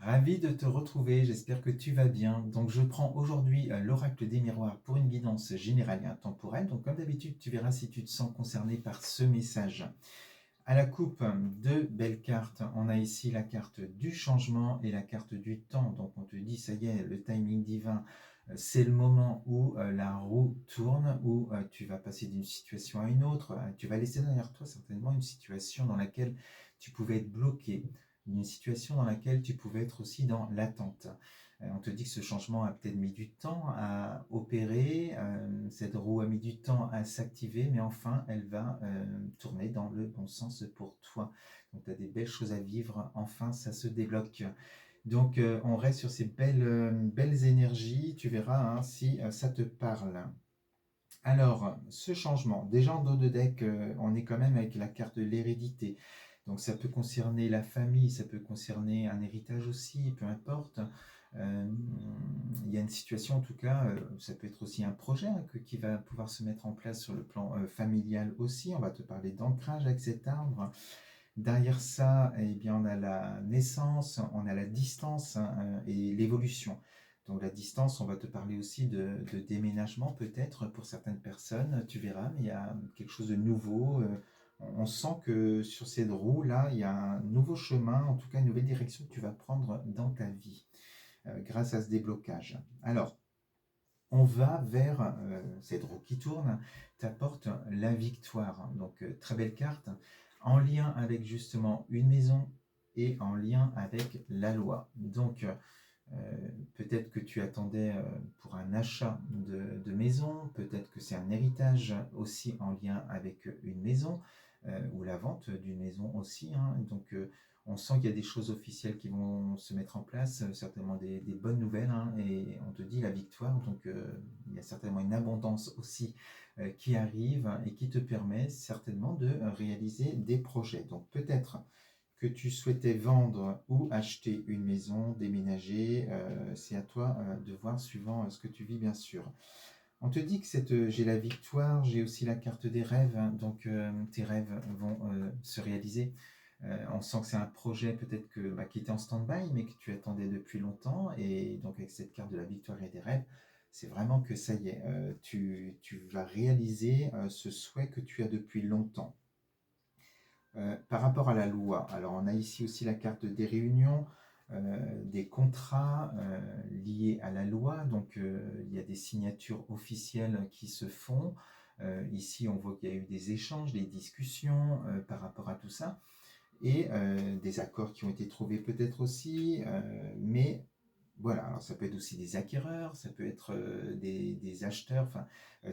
Ravi de te retrouver, j'espère que tu vas bien. Donc je prends aujourd'hui l'oracle des miroirs pour une guidance générale et intemporelle. Donc comme d'habitude, tu verras si tu te sens concerné par ce message. À la coupe, deux belles cartes. On a ici la carte du changement et la carte du temps. Donc on te dit, ça y est, le timing divin, c'est le moment où la roue tourne, où tu vas passer d'une situation à une autre. Tu vas laisser derrière toi certainement une situation dans laquelle tu pouvais être bloqué, une situation dans laquelle tu pouvais être aussi dans l'attente. On te dit que ce changement a peut-être mis du temps à opérer, cette roue a mis du temps à s'activer, mais enfin elle va tourner dans le bon sens pour toi. Donc tu as des belles choses à vivre, enfin ça se débloque. Donc on reste sur ces belles énergies, tu verras hein, si ça te parle. Alors, ce changement, déjà en dos de deck, on est quand même avec la carte de l'hérédité. Donc ça peut concerner la famille, ça peut concerner un héritage aussi, peu importe. Euh, il y a une situation en tout cas, ça peut être aussi un projet hein, qui va pouvoir se mettre en place sur le plan familial aussi. On va te parler d'ancrage avec cet arbre. Derrière ça, eh bien, on a la naissance, on a la distance hein, et l'évolution. Donc la distance, on va te parler aussi de déménagement peut-être pour certaines personnes, tu verras, mais il y a quelque chose de nouveau. On sent que sur cette roue-là, il y a un nouveau chemin, en tout cas une nouvelle direction que tu vas prendre dans ta vie grâce à ce déblocage. Alors, on va vers cette roue qui tourne, t'apporte la victoire. Donc très belle carte, en lien avec justement une maison et en lien avec la loi. Donc peut-être que tu attendais pour un achat de maison, peut-être que c'est un héritage aussi en lien avec une maison, ou la vente d'une maison aussi. Hein. Donc on sent qu'il y a des choses officielles qui vont se mettre en place, certainement des bonnes nouvelles, hein, et on te dit la victoire, donc il y a certainement une abondance aussi qui arrive et qui te permet certainement de réaliser des projets. Donc peut-être que tu souhaitais vendre ou acheter une maison, déménager, c'est à toi de voir suivant ce que tu vis bien sûr. On te dit que j'ai la victoire, j'ai aussi la carte des rêves, hein, donc tes rêves vont se réaliser. On sent que c'est un projet peut-être qui était en stand-by, mais que tu attendais depuis longtemps. Et donc avec cette carte de la victoire et des rêves, c'est vraiment que ça y est, tu vas réaliser ce souhait que tu as depuis longtemps. Par rapport à la loi, alors on a ici aussi la carte des réunions, des contrats liés à la loi, donc il y a des signatures officielles qui se font. Ici, on voit qu'il y a eu des échanges, des discussions par rapport à tout ça, et des accords qui ont été trouvés peut-être aussi, mais voilà, alors ça peut être aussi des acquéreurs, ça peut être des acheteurs, enfin,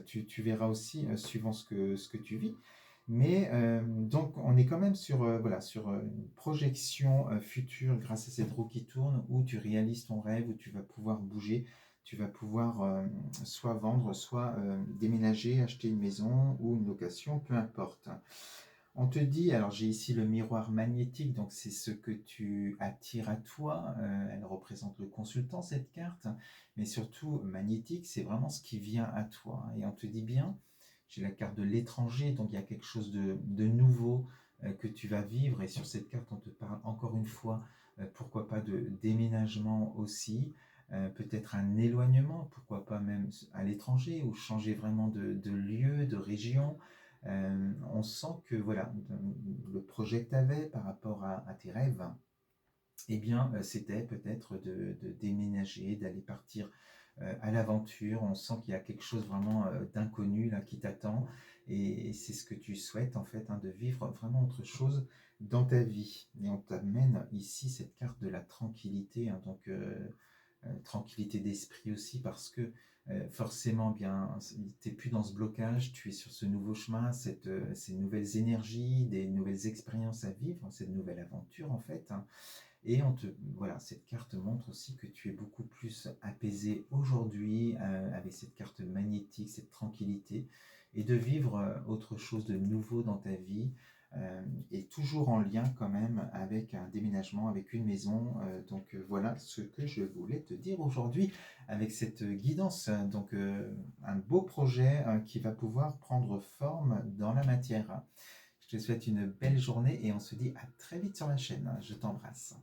tu verras aussi suivant ce que tu vis. Mais donc on est quand même sur, voilà, sur une projection future grâce à cette roue qui tourne où tu réalises ton rêve, où tu vas pouvoir bouger, tu vas pouvoir soit vendre, soit déménager, acheter une maison ou une location, peu importe. On te dit, alors j'ai ici le miroir magnétique, donc c'est ce que tu attires à toi, elle représente le consultant cette carte, mais surtout magnétique, c'est vraiment ce qui vient à toi. Et on te dit bien, j'ai la carte de l'étranger, donc il y a quelque chose de nouveau que tu vas vivre, et sur cette carte on te parle encore une fois, pourquoi pas de déménagement aussi, peut-être un éloignement, pourquoi pas même à l'étranger, ou changer vraiment de lieu, de région. On sent que voilà, le projet que tu avais par rapport à tes rêves, eh bien, c'était peut-être de déménager, d'aller partir à l'aventure. On sent qu'il y a quelque chose vraiment d'inconnu là qui t'attend, et c'est ce que tu souhaites en fait, hein, de vivre vraiment autre chose dans ta vie. Et on t'amène ici cette carte de la tranquillité, hein, donc tranquillité d'esprit aussi, parce que forcément, bien, tu n'es plus dans ce blocage, tu es sur ce nouveau chemin, ces nouvelles énergies, des nouvelles expériences à vivre, cette nouvelle aventure en fait. Hein. Et voilà, cette carte montre aussi que tu es beaucoup plus apaisé aujourd'hui avec cette carte magnétique, cette tranquillité, et de vivre autre chose de nouveau dans ta vie, et toujours en lien quand même avec un déménagement, avec une maison. Donc voilà ce que je voulais te dire aujourd'hui avec cette guidance. Donc un beau projet qui va pouvoir prendre forme dans la matière. Je te souhaite une belle journée et on se dit à très vite sur la chaîne. Je t'embrasse.